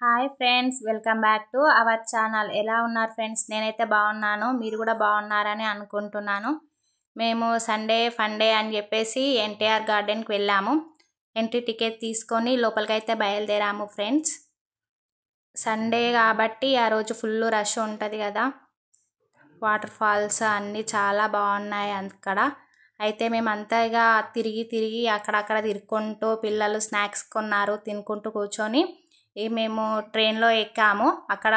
Hi friends, welcome back to our channel. ఎలా ఉన్నారు friends? నేనైతే బాగున్నాను, మీరు కూడా బాగున్నారని అనుకుంటున్నాను. మేము సండే ఫండే అని చెప్పేసి ఎన్టీఆర్ గార్డెన్కి వెళ్ళాము. ఎంట్రీ టికెట్ తీసుకొని లోపలికైతే బయలుదేరాము ఫ్రెండ్స్. సండే కాబట్టి ఆ రోజు ఫుల్ రష్ ఉంటుంది కదా. వాటర్ ఫాల్స్ అన్నీ చాలా బాగున్నాయి అక్కడ. అయితే మేము అంతగా తిరిగి అక్కడక్కడ తిరుక్కుంటూ పిల్లలు స్నాక్స్ కొన్నారు, తినుకుంటూ కూర్చొని మేము ట్రైన్లో ఎక్కాము. అక్కడ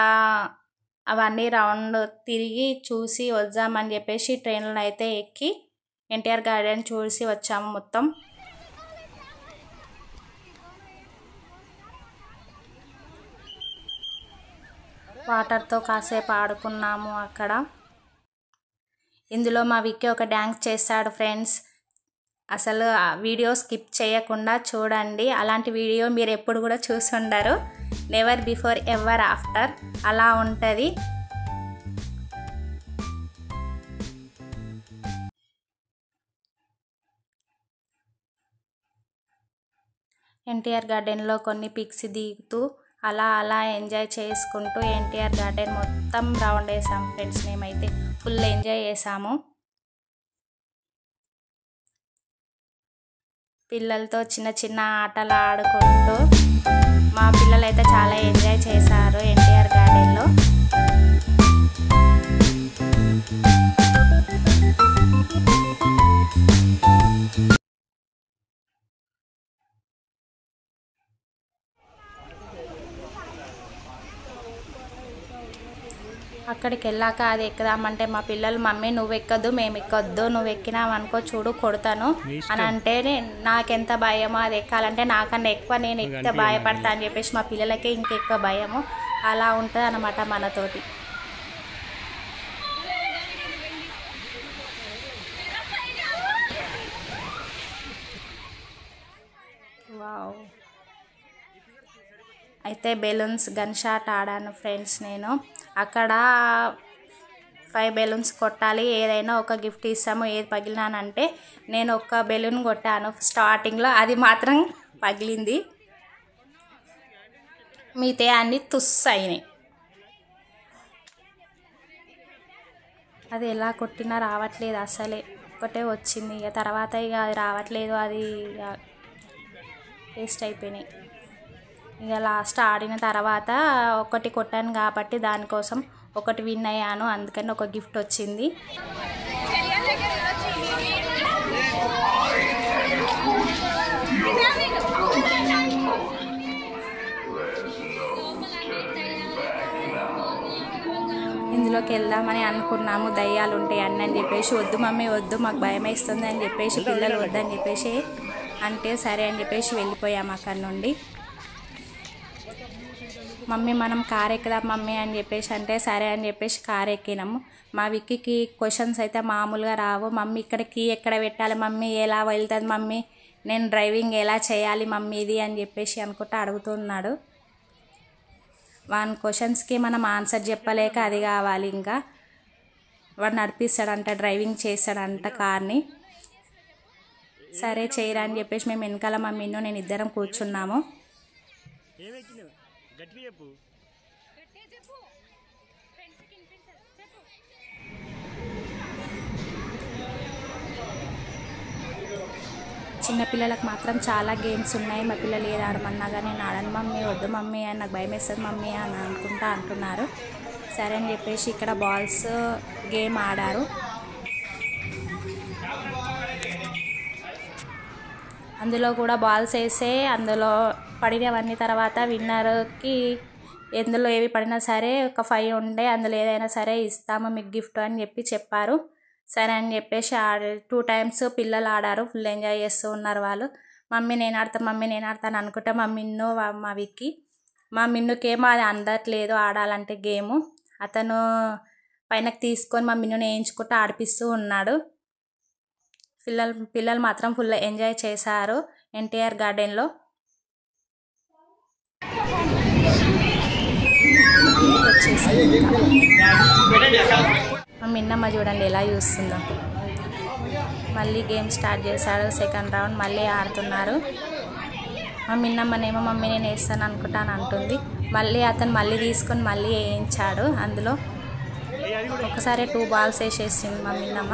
అవన్నీ రౌండ్ తిరిగి చూసి వద్దామని చెప్పేసి ట్రైన్లో అయితే ఎక్కి ఎన్టీఆర్ గార్డెన్ చూసి వచ్చాము మొత్తం. వాటర్తో కాసేపు ఆడుకున్నాము అక్కడ. ఇందులో మా విక్కీ ఒక డ్యాన్స్ చేశాడు ఫ్రెండ్స్. అసలు వీడియో స్కిప్ చేయకుండా చూడండి. అలాంటి వీడియో మీరు ఎప్పుడు కూడా చూసి ఉండరు. నెవర్ బిఫోర్ ఎవర్ ఆఫ్టర్ అలా ఉంటుంది. ఎన్టీఆర్ గార్డెన్లో కొన్ని పిక్స్ దిగుతూ అలా ఎంజాయ్ చేసుకుంటూ ఎన్టీఆర్ గార్డెన్ మొత్తం రౌండ్ వేసాము ఫ్రెండ్స్. మేమైతే ఫుల్ ఎంజాయ్ చేసాము. పిల్లలతో చిన్న ఆటలు ఆడుకుంటూ మా పిల్లలైతే చాలా ఎంజాయ్ చేశారు ఎన్టీఆర్ గార్డెన్లో. అక్కడికి వెళ్ళాక అది ఎక్కుదామంటే మా పిల్లలు, మమ్మీ నువ్వు ఎక్కద్దు, మేము ఎక్కొద్దు, నువ్వు ఎక్కినావనుకో చూడు కొడతాను అని అంటే, నాకెంత భయమో అది ఎక్కాలంటే నాకన్నా ఎక్కువ నేను ఎక్కితే భయపడతా అని చెప్పేసి మా పిల్లలకే ఇంకెక్కువ భయము. అలా ఉంటుంది అన్నమాట మనతోటి. వావ్. అయితే బెలూన్స్ గన్ షాట్ ఆడాను ఫ్రెండ్స్. నేను అక్కడ 5 బెలూన్స్ కొట్టాలి, ఏదైనా ఒక గిఫ్ట్ ఇస్తాము. ఏది పగిలినానంటే నేను ఒక బెలూన్ కొట్టాను స్టార్టింగ్లో, అది మాత్రం పగిలింది, మిగతా అన్నీ తుస్ అయినాయి. అది ఎలా కొట్టినా రావట్లేదు అసలే, ఒకటే వచ్చింది. ఇక తర్వాత ఇక అది రావట్లేదు, అది వేస్ట్ అయిపోయినాయి. ఇక లాస్ట్ ఆడిన తర్వాత ఒకటి కొట్టాను కాబట్టి దానికోసం ఒకటి విన్ అయ్యాను, అందుకని ఒక గిఫ్ట్ వచ్చింది. ఇందులోకి వెళ్దామని అనుకున్నాము, దయ్యాలు ఉంటాయి అని చెప్పేసి, వద్దు మమ్మీ వద్దు, మాకు భయం వేస్తుంది అని చెప్పేసి పిల్లలు వద్దని చెప్పేసి అంటే సరే అని చెప్పేసి వెళ్ళిపోయాము అక్కడి నుండి. మమ్మీ మనం కార్ ఎక్కుదాం మమ్మీ అని చెప్పేసి అంటే సరే అని చెప్పేసి కార్ ఎక్కినాము. మా విక్కీకి క్వశ్చన్స్ అయితే మామూలుగా రావు. మమ్మీ ఇక్కడ కీ ఎక్కడ పెట్టాలి మమ్మీ, ఎలా వెళ్తుంది మమ్మీ, నేను డ్రైవింగ్ ఎలా చేయాలి మమ్మీ ఇది అని చెప్పేసి అనుకుంటూ అడుగుతున్నాడు. వాని క్వశ్చన్స్కి మనం ఆన్సర్ చెప్పలేక అది కావాలి. ఇంకా వాడు నడిపిస్తాడంట, డ్రైవింగ్ చేస్తాడంట కార్ని. సరే చేయరా అని చెప్పేసి మేము వెనకాల మమ్మీను నేను ఇద్దరం కూర్చున్నాము. చిన్నపిల్లలకు మాత్రం చాలా గేమ్స్ ఉన్నాయి. మా పిల్లలు ఏది ఆడమన్నా కానీ నేను ఆడను మమ్మీ, వద్దు మమ్మీ అని, నాకు భయం వేస్తుంది మమ్మీ అని అనుకుంటా అంటున్నారు. సరే అని చెప్పేసి ఇక్కడ బాల్స్ గేమ్ ఆడారు. అందులో కూడా బాల్స్ వేసే అందులో పడినవన్నీ తర్వాత విన్నర్కి ఎందులో ఏవి పడినా సరే ఒక 5 ఉండే, అందులో ఏదైనా సరే ఇస్తాము మీకు గిఫ్ట్ అని చెప్పారు. సరే అని చెప్పేసి 2 టైమ్స్ పిల్లలు ఆడారు, ఫుల్ ఎంజాయ్ చేస్తూ ఉన్నారు వాళ్ళు. మమ్మీ నేను ఆడతాను అనుకుంటే మా విక్కీ, మా మిన్నుకేమో అది అందట్లేదు ఆడాలంటే గేము. అతను పైనకి తీసుకొని మా మిన్నుని వేయించుకుంటూ ఆడిపిస్తూ ఉన్నాడు. పిల్లలు మాత్రం ఫుల్ ఎంజాయ్ చేశారు ఎన్టీఆర్ గార్డెన్లో. మా మిన్నమ్మ చూడండి ఎలా చూస్తుందో. మళ్ళీ గేమ్ స్టార్ట్ చేశాడు, సెకండ్ రౌండ్ మళ్ళీ ఆడుతున్నారు. మా మిన్నమ్మనేమో మమ్మీ నేను వేస్తాను అనుకుంటాను అంటుంది. మళ్ళీ అతను మళ్ళీ తీసుకొని మళ్ళీ వేయించాడు. అందులో ఒకసారి 2 బాల్స్ వేసేసింది మా మిన్నమ్మ.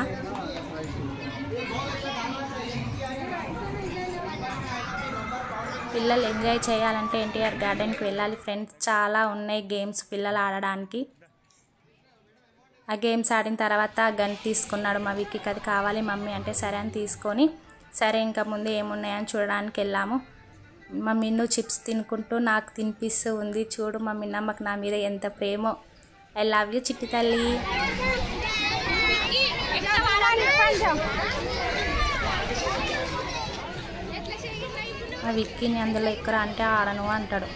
పిల్లలు ఎంజాయ్ చేయాలంటే ఎన్టీఆర్ గార్డెన్కి వెళ్ళాలి ఫ్రెండ్స్. చాలా ఉన్నాయి గేమ్స్ పిల్లలు ఆడడానికి. ఆ గేమ్స్ ఆడిన తర్వాత గన్ తీసుకున్నాడు మా విక్కీకి. అది కావాలి మమ్మీ అంటే సరే అని తీసుకొని, సరే ఇంకా ముందు ఏమున్నాయని చూడడానికి వెళ్ళాము. మా మిన్ను చిప్స్ తినుకుంటూ నాకు తినిపిస్తూ ఉంది. చూడు మా మిన్నమ్మకి నా మీద ఎంత ప్రేమో. ఐ లవ్ యూ చిట్టి తల్లి. మా విక్కీని అందులో ఎక్కడ అంటే ఆడను అంటాడు.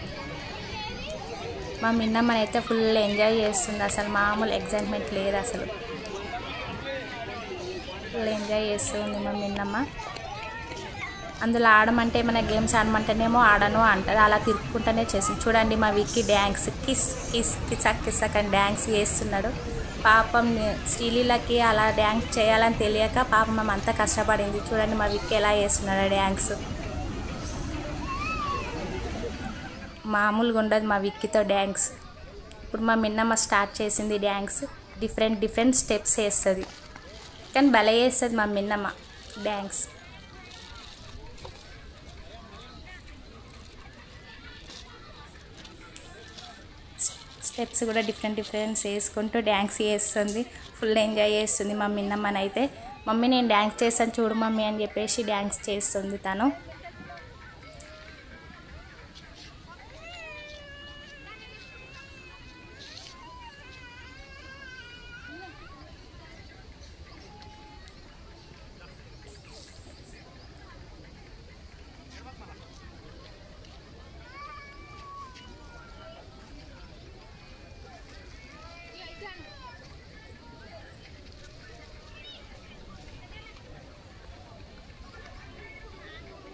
మా మిన్నమ్మనైతే ఫుల్ ఎంజాయ్ చేస్తుంది. అసలు మామూలు ఎగ్జైట్మెంట్ లేదు, అసలు ఫుల్ ఎంజాయ్ చేస్తుంది మా మిన్నమ్మ. అందులో ఆడమంటే మన గేమ్స్ ఆడమంటేనేమో ఆడను అంటది. అలా తిరుక్కుంటూనే చేసింది. చూడండి మా Vicky dance kiss kiss Kissik Kissik అని డ్యాన్స్ చేస్తున్నాడు. పాపం శ్రీలీలకి అలా డ్యాన్స్ చేయాలని తెలియక పాపం మేము అంతా కష్టపడింది. చూడండి మా విక్కీ ఎలా చేస్తున్నాడు డ్యాన్స్. మామూలుగా ఉండదు మా విక్కీతో డ్యాన్స్. ఇప్పుడు మా మిన్నమ్మ స్టార్ట్ చేసింది డ్యాన్స్. డిఫరెంట్ స్టెప్స్ వేస్తుంది, కానీ భలే వేస్తుంది మా మిన్నమ్మ డ్యాన్స్. స్టెప్స్ కూడా డిఫరెంట్ వేసుకుంటూ డ్యాన్స్ చేస్తుంది. ఫుల్ ఎంజాయ్ చేస్తుంది మా మిన్నమ్మనైతే. మమ్మీ నేను డ్యాన్స్ చేస్తాను చూడు మమ్మీ అని చెప్పేసి డ్యాన్స్ చేస్తుంది తను.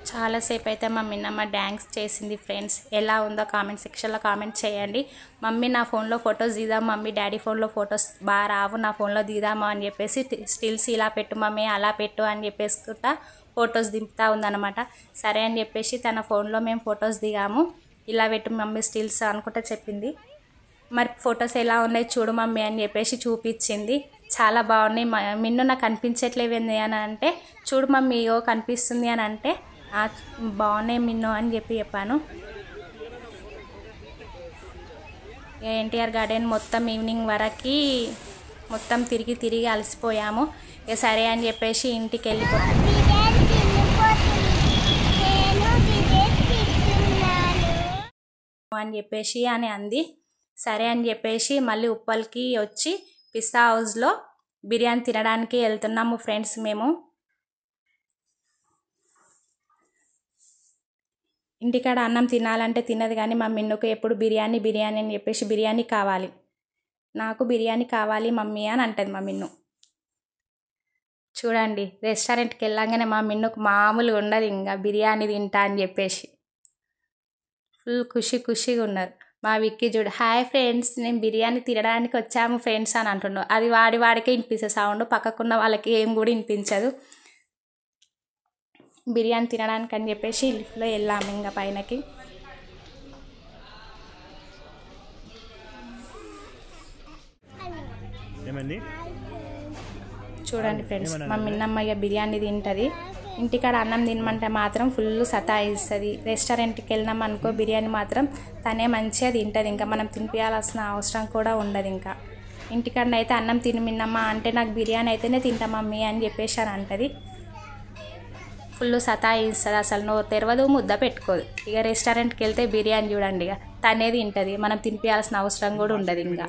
చాలాసేపు అయితే మా మిన్నమ్మ డ్యాన్స్ చేసింది ఫ్రెండ్స్. ఎలా ఉందో కామెంట్ సెక్షన్లో కామెంట్ చేయండి. మమ్మీ నా ఫోన్లో ఫొటోస్ దిద్దాం మమ్మీ, డాడీ ఫోన్లో ఫొటోస్ బాగా రావు, నా ఫోన్లో దిద్దామా అని చెప్పేసి స్టిల్స్ ఇలా పెట్టు మమ్మీ అలా పెట్టు అని చెప్పేసుకుంటా ఫొటోస్ దింపుతూ ఉందన్నమాట. సరే అని చెప్పేసి తన ఫోన్లో మేము ఫొటోస్ దిగాము. ఇలా పెట్టు మమ్మీ స్టిల్స్ అనుకుంటా చెప్పింది. మరి ఫొటోస్ ఎలా ఉన్నాయి చూడు మమ్మీ అని చెప్పేసి చూపించింది. చాలా బాగున్నాయి. మిన్ను నాకు కనిపించట్లేవేంది అని అంటే, చూడు మమ్మీ ఇగో కనిపిస్తుంది అని అంటే, బాగున్నాయి మిన్ను అని చెప్పాను. ఎన్టీఆర్ గార్డెన్ మొత్తం ఈవినింగ్ వరకు మొత్తం తిరిగి అలసిపోయాము. ఇక సరే అని చెప్పేసి ఇంటికి వెళ్ళిపోయాము అని చెప్పేసి అని అంది. సరే అని చెప్పేసి మళ్ళీ ఉప్పల్కి వచ్చి పిస్తా హౌస్లో బిర్యానీ తినడానికి వెళ్తున్నాము ఫ్రెండ్స్. మేము ఇంటికాడ అన్నం తినాలంటే తినదు, కానీ మా మిన్నుకు ఎప్పుడు బిర్యానీ అని చెప్పేసి బిర్యానీ కావాలి, నాకు బిర్యానీ కావాలి మమ్మీ అని అంటుంది మా మిన్ను. చూడండి రెస్టారెంట్కి వెళ్ళంగానే మా మిన్నుకు మామూలుగా ఉండదు, ఇంకా బిర్యానీ తింటా అని చెప్పేసి ఫుల్ ఖుషిగా ఉన్నారు. మా విక్కీ చూడు, హాయ్ ఫ్రెండ్స్ నేను బిర్యానీ తినడానికి వచ్చాము ఫ్రెండ్స్ అని అంటున్నాడు. అది వాడికే వినిపిస్తుంది సౌండ్, పక్కకున్న వాళ్ళకి ఏం కూడా వినిపించదు. బిర్యానీ తినడానికి అని చెప్పేసి లిఫ్ట్లో వెళ్ళాము ఇంకా పైనకి. చూడండి ఫ్రెండ్స్ మా మిన్నమ్మయ్య బిర్యానీ తింటుంది. ఇంటికాడ అన్నం తినమంటే మాత్రం ఫుల్ సతాయిస్తుంది. రెస్టారెంట్కి వెళ్ళినాం అనుకో బిర్యానీ మాత్రం తనే మంచిగా తింటుంది, ఇంకా మనం తినిపించాల్సిన అవసరం కూడా ఉండదు. ఇంకా ఇంటికాడనైతే అన్నం తిని మిన్నమ్మ అంటే నాకు బిర్యానీ అయితేనే తింటా మమ్మీ అని చెప్పేసి అని అంటుంది. ఫుల్ సతాయిస్తుంది, అసలు నోరు తెరవదు, ముద్ద పెట్టుకోదు. ఇక రెస్టారెంట్కి వెళ్తే బిర్యానీ చూడండి ఇక తనే తింటుంది, మనం తినిపించాల్సిన అవసరం కూడా ఉండదు. ఇంకా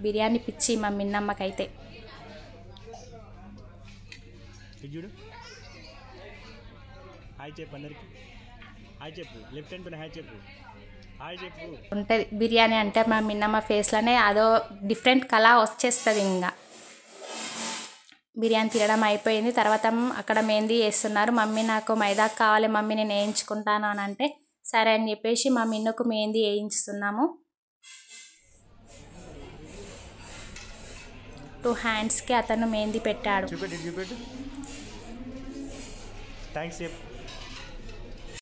బిర్యానీ పిచ్చి మా మిన్నమ్మకైతే. ఉంటుంది బిర్యానీ అంటే మా మిన్నమ్మ ఫేస్లోనే అదో డిఫరెంట్ కళ వచ్చేస్తుంది. ఇంకా బిర్యానీ తినడం అయిపోయింది. తర్వాత అక్కడ మెహందీ వేస్తున్నారు. మమ్మీ నాకు మైదా కావాలి మమ్మీ నేను వేయించుకుంటాను అని అంటే సరే అని చెప్పేసి మా మిన్నుకు మెహందీ వేయించుతున్నాము. 2 హ్యాండ్స్కి అతను మెహందీ పెట్టాడు.